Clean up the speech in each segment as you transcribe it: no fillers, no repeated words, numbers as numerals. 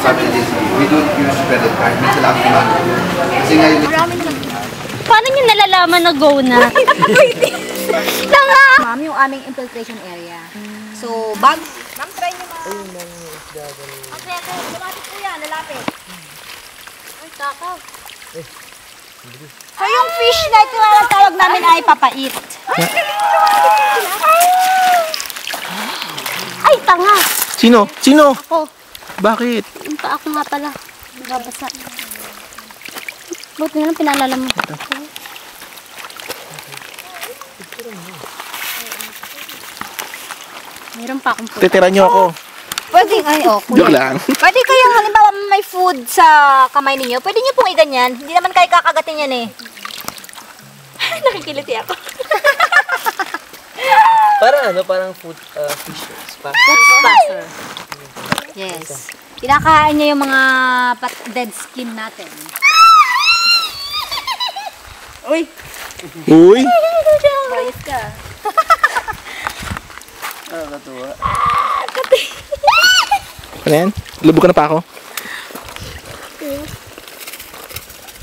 family days, we don't use credit card. Minsan lang naman. Kasi ngayon... Paano nyo nalalaman na go na? Ma'am, yung aming infiltration area. So, ma'am, try nyo ma'am. Okay, lumapit po yan, lalapit. Ay, takaw. So, yung fish na ito na tawag namin ay papait. Ay, tanga! Sino? Sino? Ako. Bakit? Yung pa ako nga pala. Nababasa. Buti na lang pinalala mo. Meron pa akong puto. Titira nyo ako. Pwede, ay, Joke lang. Pwede kayong halimbawa may food sa kamay ninyo, pwede nyo pong iganyan. Hindi naman kayo kakagatin yan eh. Nakikiliti ako. Parang ano, parang food fish spa. Food spasser. Yes. Kinakain niya yung mga dead skin natin. Uy! Uy! Bayos ka. Nakakatuwa. Ano yan? Lubog ka na pa ako?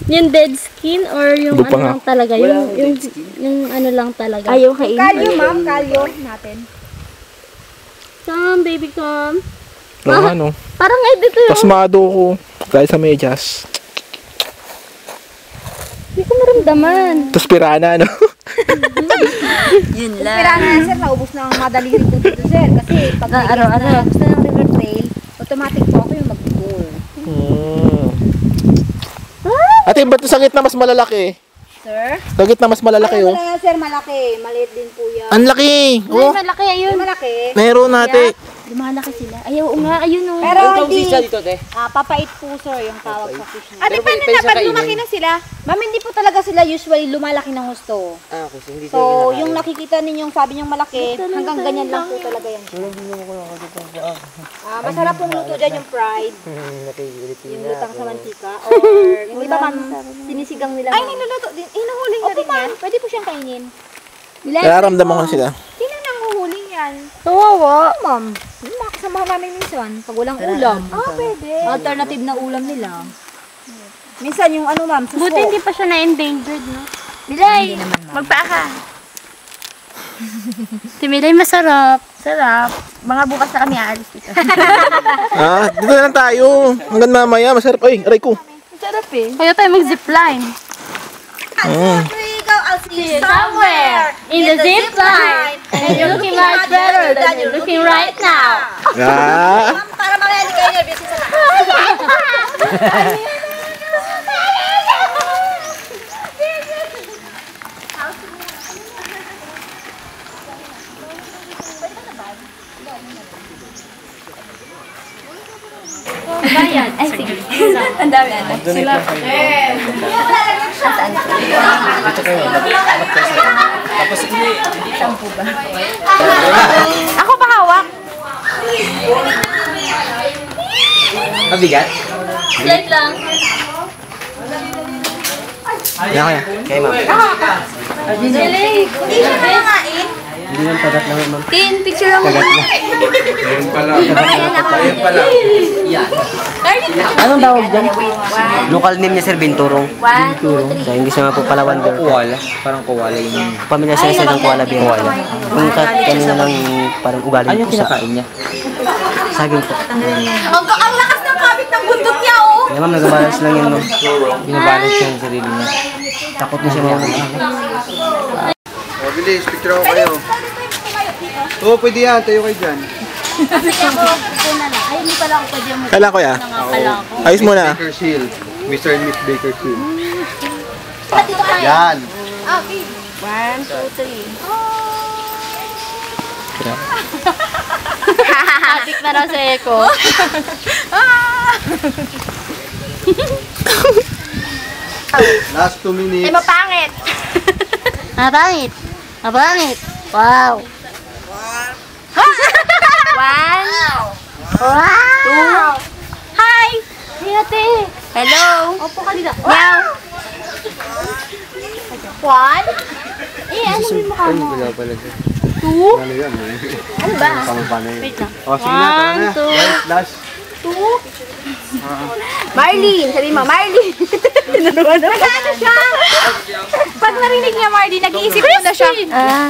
Yung dead skin or yung Lubog pa ano nga. lang talaga? Yung ano lang talaga? Ay, yung kainin. Kalyo ma'am, kalyo natin. Come, baby, come. Oo, ano? Parang edit yun. Pasmado ko. Dahil sa medyas. Hindi ko maramdaman. Tapos pirana, ano? Yun lang. Pero na sir, naubos na ang madali rin po dito sir. Kasi pag naubos na ng river trail, automatic po ako yung mag-goal. Ate, ba't sa gitna mas malalaki? Sir? Sa gitna mas malalaki, oh. Wala yan sir, malaki. Maliit din po yan. Ang laki! Oh, Malaki, ayun. Malaki. meron natin. Lumalaki sila. Ayaw nga, ayun o. Pero Ang hindi, isa dito, te. papait po sir yung tawag sa fish na. Pero pwede siya kainin. na sila? Ma'am, hindi po talaga sila usually lumalaki ng husto. Ah, okay. So, hindi So, sila kinakain. yung nakikita ninyong sabi niyong malaki, hanggang ganyan lang po talaga yan. Masarap pong luto dyan yung fried, Nakikiliti yung na lutang ako. sa mantika, or yung iba ma'am, sinisigang nila. Ay, niluluto din. Inuhuli niya din yan. Pwede po siyang kainin. Nararamdaman ko sila. Sino nang huhuli yan? Kawawa. Ma'am, yung mga kasama namin minsan, pag walang ulam. Pwede. Alternative na ulam nila. Minsan yung ano ma'am, suso. Buti hindi pa siya na-endangered, no? Milay, magpaa ka. Si Milay masarap. Sarap. Mga bukas na kami aalis dito. Dito na lang tayo. Hanggang mamaya, masarap. Ay, aray ko. Masarap eh. Kaya tayo mag-zipline. I'll see you Somewhere in the zipline. And you're looking much better than you're looking right now. Ah. Para mamaya hindi kayo nervous sa Bayan. Ay, sige. Ang dami ano. Sila. Tapos hindi. Ako pa hawak. Mabigat? Slight lang. Kaya kaya. Kaya ma'am. Milay. Hindi siya nangangain. Hindi lang tagat lang ma'am. Tin, picture lang mo. Ayun pala. Ayun pala. Anong tawag dyan? Local name niya Sir Binturong. 1, 2, 3. So, hindi siya mga po Palawan girl. Kuwala. Parang kuwala yung... Pamilya siya ng Kuala Bear. Yung kanina lang parang ugali Ano yung pusa. kinakain niya? Saging po. Ang lakas ng kabit ng bundok niya oh. Kaya ma'am, nag-balance lang yun. No? Binabalance siya yung sarili niya. Takot na siya mga O, bilis. Picture ako kayo. Oo, pwede yan. Tayo kayo dyan. Kasi ako, ito na lang. Ay, hindi pala ako pwede yung Kailan ko ya? pala ako. Ayos mo na. Baker Seal. Mr. and Miss Baker Seal. Yan. Okay. 1, 2, 3. Hatik na raw sa Eko. Last 2 minutes. Ay, mapangit. Mapangit. Mapangit. Wow. 1. Wow. 2. Hi. Hey, ate. Hello. Opo ka dito. Meow. 1. Ano yung mukha mo? Wala pala siya. 2. Ano yan? Ano ba? Paano yan? Wait lang. O, sige na. Tara na. 1, 2. Last. 2. Marlene, sabi mo, Marlene. Nag-ano siya? Pag narinig niya Marlene, nag-iisip mo na siya.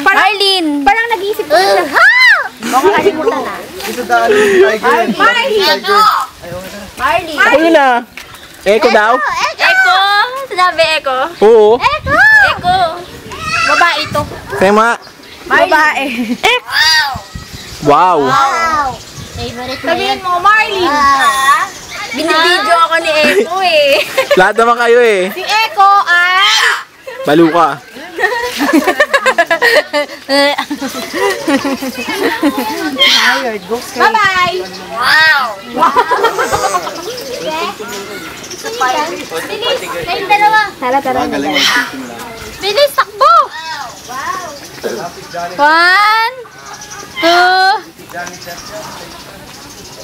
Marlene. Parang nag-iisip mo na siya. Baka kalimutan na. Ito daan yung tiger. Marlene. Marlene. Ako yun ah. Eko daw? Eko! Sinabi Eko? Oo. Eko! Babae ito. Tema. Babae. Wow. Favorite na Sabihin mo, Marlene. Binibidyo ako ni Eko eh. Lahat naman kayo eh. Si Eko ay... Balo ka. Bye-bye. Kayong dalawa. Tara. Magaling ang simula. Bilis, takbo! 1, 2,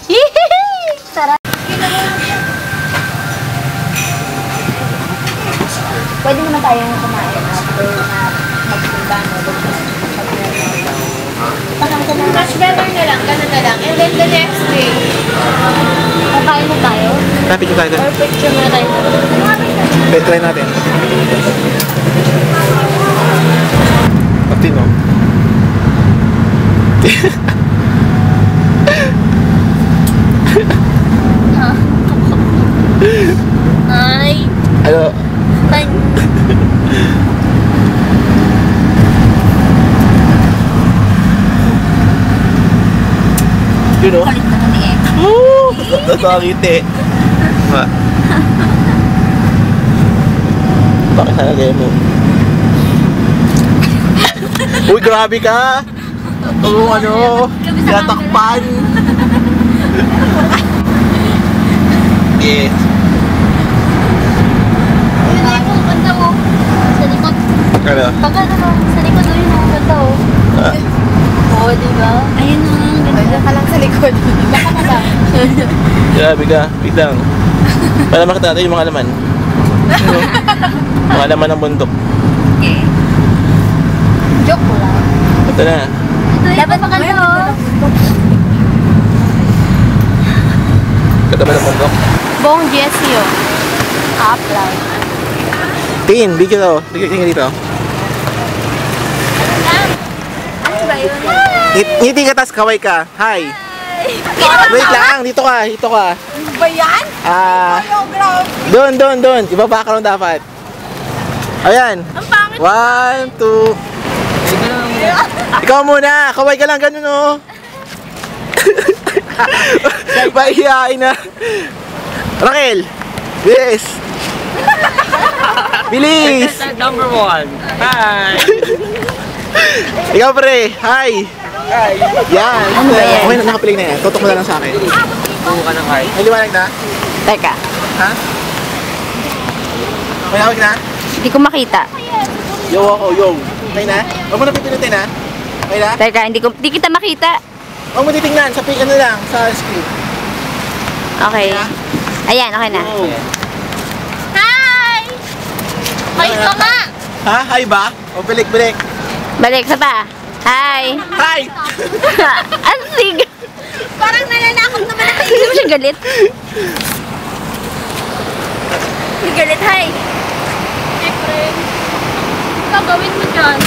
Hihihi! Sarap. Pwede naman tayong kumain after na magsimba mo. Much better na lang, ganun na lang. And then the next day, kakain na tayo. Picture tayo doon. Or picture na tayo. Try natin. Pati no? Ay! Ano? Ay! Yun o? Kulit naman ni Eko. Oo! Tatangiti. Ma. Bakit nalagay mo? Uy, grabe ka! Oo, ano? Tatakpan! Yes. Yun na yung banda mo. Sa likod. Ano? Pag ano mo, sa likod doon yung banda mo. Ah, Oo, diba? Ayun na nga, ang ganda. Ka lang sa likod. Baka na ba? grabe ka. Wait lang. Para makita natin yung mga laman. Ano? Mga laman ng bundok. Okay. Joke ko lang. Ito na. Dapat maganda oh. Ito ba ng bundok? Buong Jessie oh. Apply. Tingin, video to. Tingin dito. Ano ba yun? Ngiti ka, tas kaway ka. Hi. Wait lang, dito ka, dito ka. Ba yan? Ayaw, grabe. Doon. Iba background dapat. Ayan. Ang pangit. 1, 2. Ikaw muna, kaway ka lang, ganun oh. Pahihain na. Raquel, bilis. Bilis. Number 1. Hi! Ikaw pre, hi. Yan. Okay na, nakapiling na yan. Tutok mo na lang sa akin. Buo ka ng heart. May liwanag na? Teka, Ha? May hawag na? hindi ko makita. Yo ako, yo. Okay na? Huwag mo na pipinutin ha? Okay na? Teka, hindi kita makita. Huwag mo titingnan, sa ano lang, sa screen. Okay. Ayan, okay na. Oh. Hi! May ka nga! Ha? Hi ba? O bilik-bilik? Balik sa pa. Hi. Hi! Asig. Parang nananakot naman ako. Hindi mo siya galit. Hindi galit, hi! Siyempre. Gagawin mo dyan.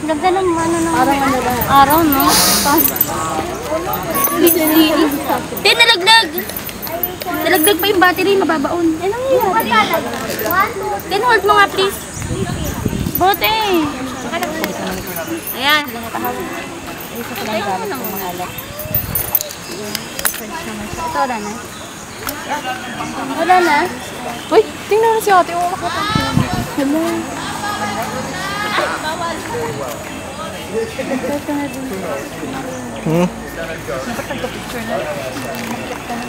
Ganda ng ano ng araw, no? Di, nalaglag! Nalaglag pa yung battery, mababaon. Anong yun? Then hold mo nga, please. Bote! Ayan. Ito, wala na. Wala na? Uy, tingnan na si ate. Oh, makita. Hello.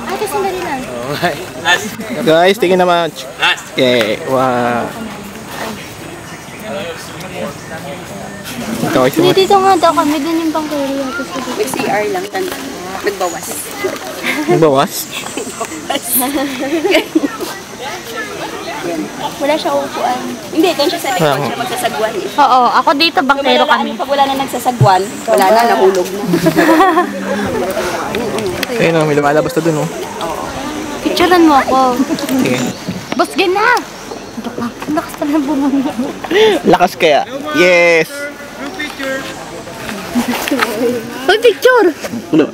Ate, sandali lang. Guys, tingin naman. Okay, wow. Ikaw ay Hindi, dito nga daw kami. Doon yung bangkero. May CR lang, tanda. Nagbawas. Bawas? Wala siya upuan. Hindi, doon siya sa likod siya magsasagwan eh. Oo, ako dito bangkero kami. Pag wala na nagsasagwan, wala na, nahulog na. Ayun o, may lumalabas na dun o. Picturean mo ako. Sige. Boss, na! Ang lakas na ng bumanga. Lakas kaya. Yes! Uy, picture! Ulo.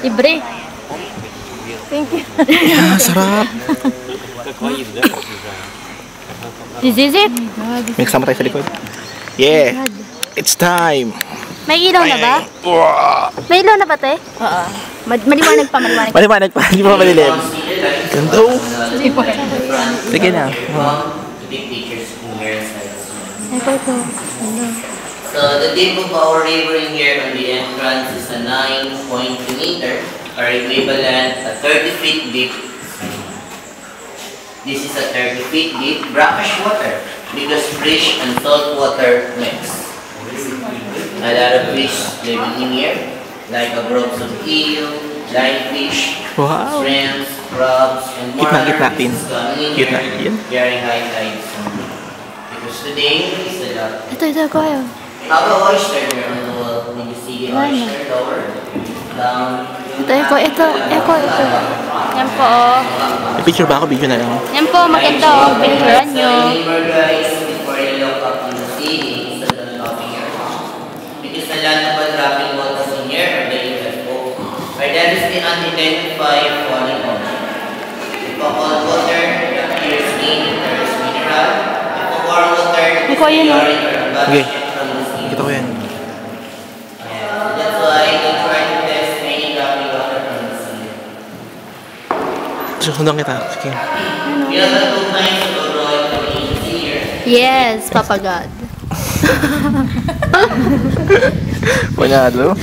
Libre. Thank you. Ah, sarap. This is it? May kasama tayo sa likod. Yeah! It's time! May ilaw na ba? May ilaw na ba, te? Oo. Maliwanag pa, maliwanag. Maliwanag pa, hindi pa malilim. Ganda o. Sige na. So the dip of our river in here on the entrance is a 9.2 meter, or equivalent a 30 feet deep. This is a 30 feet deep brackish water because fresh and salt water mix. A lot of fish living in here, like a groups of eel, live fish, Wow. shrimps, crabs, and more Gitna, other gitna fish din. coming in Gitna, here yun. during high tides. Because today is a lot. Ito ko yun. How about oyster here on the wall? When you see the oyster lower, down. Ito. Yan po, oh. May picture ba ako? Video na lang. Yan po, maganda, oh. Picturean nyo. So remember guys, before you look up on the ceiling, instead of looking here. Because a lot of dropping waters in here are the UFO. Or that is the unidentified falling object. If a cold water appears clean, there is mineral. If a warm water, it is Ikaw yun, oh. urine or a bad Okay. shit from the sea. Kita ko yan. Yeah, so that's why they try to test any dropping water from the sea. Susundan kita. Sige. You know the 2 times to draw it from agency here. Yes, Papa God. Panalo.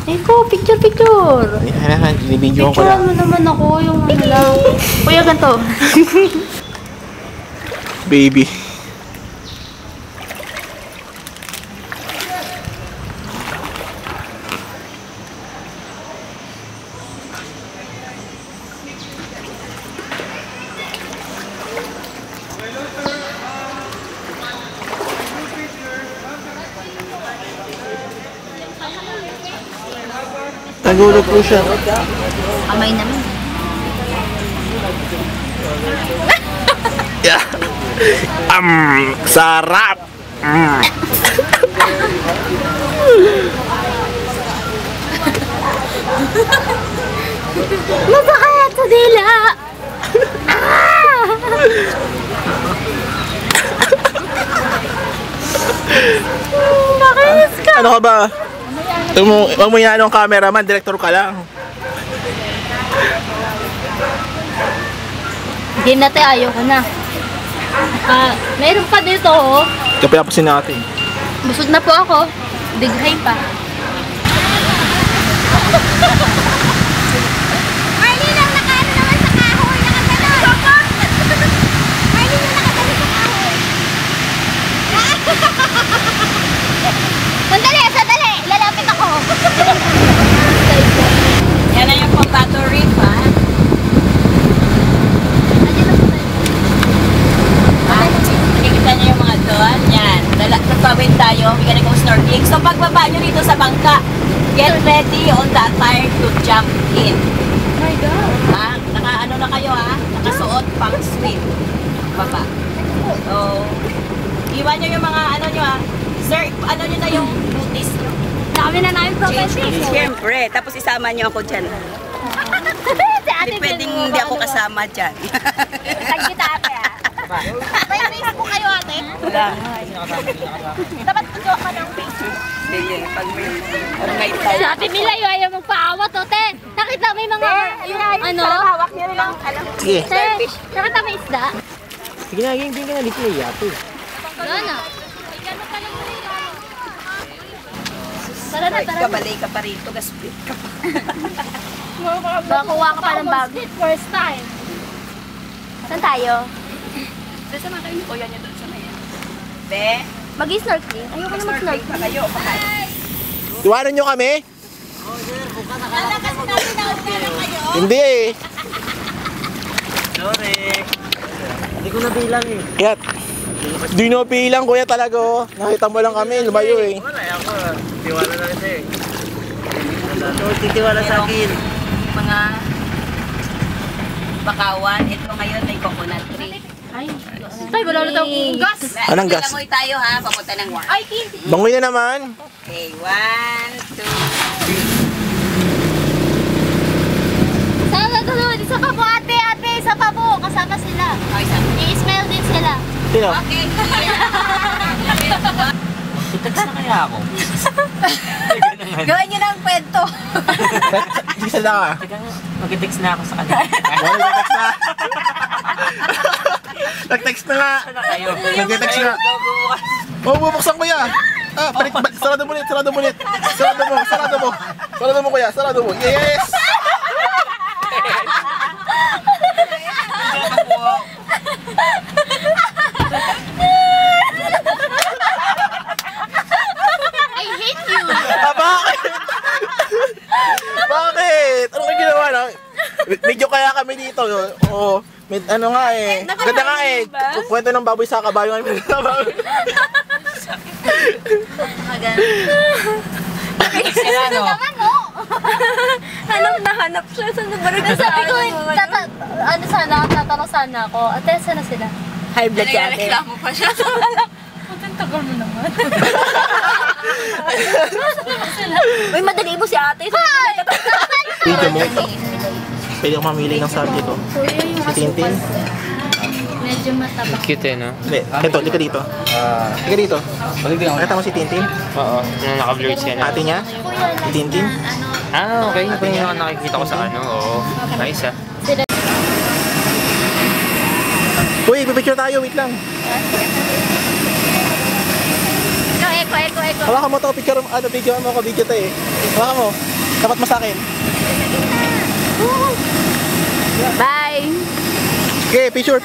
Eko, picture. Ayan, binibidyo ko Picturean lang. mo naman ako, yung ano lang. Kuya, ganito. Baby. Nagulog po siya. Kamay naman. Yeah. Sarap. Masakit sa dila! Nakinis ka! Ano ka ba? Huwag mo yan ang cameraman, director ka lang. Hindi natin, ayoko na. Meron pa dito, oh. Kapayapasin natin. Busog na po ako. Dighay pa. Marlene, ang nakaano naman sa kahoy. Nakaganon. Marlene, ang nakaganon sa kahoy. Sandali. Lalapit ako. Yan na yung Pambato Reef, ha? Nakikita niyo yung mga doon. Yan. Nagpawin tayo. We're gonna go snorkeling. So pagbaba nyo dito sa bangka, get ready on the attire to jump in. Oh my God. Ha? Naka-ano na kayo, ha? Nakasuot pang swim. Baba. So, iwan nyo yung mga ano nyo, ha? Sir, ano nyo na yung booties nyo? Dami na namin profession. Siyempre. Tapos isama nyo ako dyan. Si ate Hindi pwedeng hindi ako kasama dyan. Tag kita ate, ah. May Facebook kayo, ate? Wala. Dapat magawa ka ng Facebook. Sige, pag may time. Sabi nila yung ayaw magpaawat, o, te. Nakita mo yung mga, ano? Hawak niyo lang. Alam. Sige. Te, nakita mo yung isda? Sige na, hindi ka na. Dito na yato. Wala na. Tara na, tara na. Kabalay ka pa rito, gaspit ka pa. Bakakuha ka pa ng bag. First time. Saan tayo? Doon sa mga kayo, kuya niyo doon sa may. Be, Mag-snorkeling? Ayoko na snorkeling pa mag-snorkeling. kayo, bakit? Iwanan nyo kami? Hindi eh. Hindi ko nabilang eh. Kaya, di no bilang kuya talaga oh. Nakita mo lang kami, lumayo eh. Wala ako. Tiwala na rin eh. Titiwala sa akin. Mga bakawan, ito ngayon may coconut tree. Tay, wala na tayong gas. Anong gas? Langoy tayo ha, papunta ng work. Ay, Kim. Bangoy na naman. Okay, 1, 2, Sana doon. Isa pa po, ate. Isa pa po. Kasama sila. okay, isa. I-smell din sila. Sino? Okay. Itext na kaya ako. Gawin niyo ng kwento. Isa na ka. Teka nga, mag-text na ako sa kanila. Nag-text na. Nag-text na nga. Kayo. Nag-text na. Oh, bubuksan ko ya. Ah, sarado mo ulit, sarado mo ulit. Sarado mo, sarado mo. Sarado mo kuya, sarado mo. Yes! I hate you. Ah, bakit? Bakit? Ano kayo ginawa na? Medyo kaya kami dito. Oo. Ano nga eh. Ganda nga eh. Kwento ng baboy sa kabayo nga. Sila no? Hanap na hanap siya. Saan na ba rin? Sabi ko, tatanong sana ako. Ate, saan na sila? High blood si ate. Reklamo pa siya. Tagal mo naman. Uy, madali mo si ate. Video mo. Pwede akong mamili ng subject ko. Si Tintin. Medyo mataba. Cute eh, no? Hindi. Ito, lika dito. Lika dito. Nakita mo si Tintin? Oo. Naka-blurred siya na. Ate niya? Si Tintin? Ah, okay. Ito yung nakikita ko sa ano. Oo. Nice ah. Uy, pipicture tayo. Wait lang. Eko. Hawakan mo to. Picture mo. Video mo ako. Video to eh. Hawakan mo. Dapat mo sa akin. Bye. Okay, picture.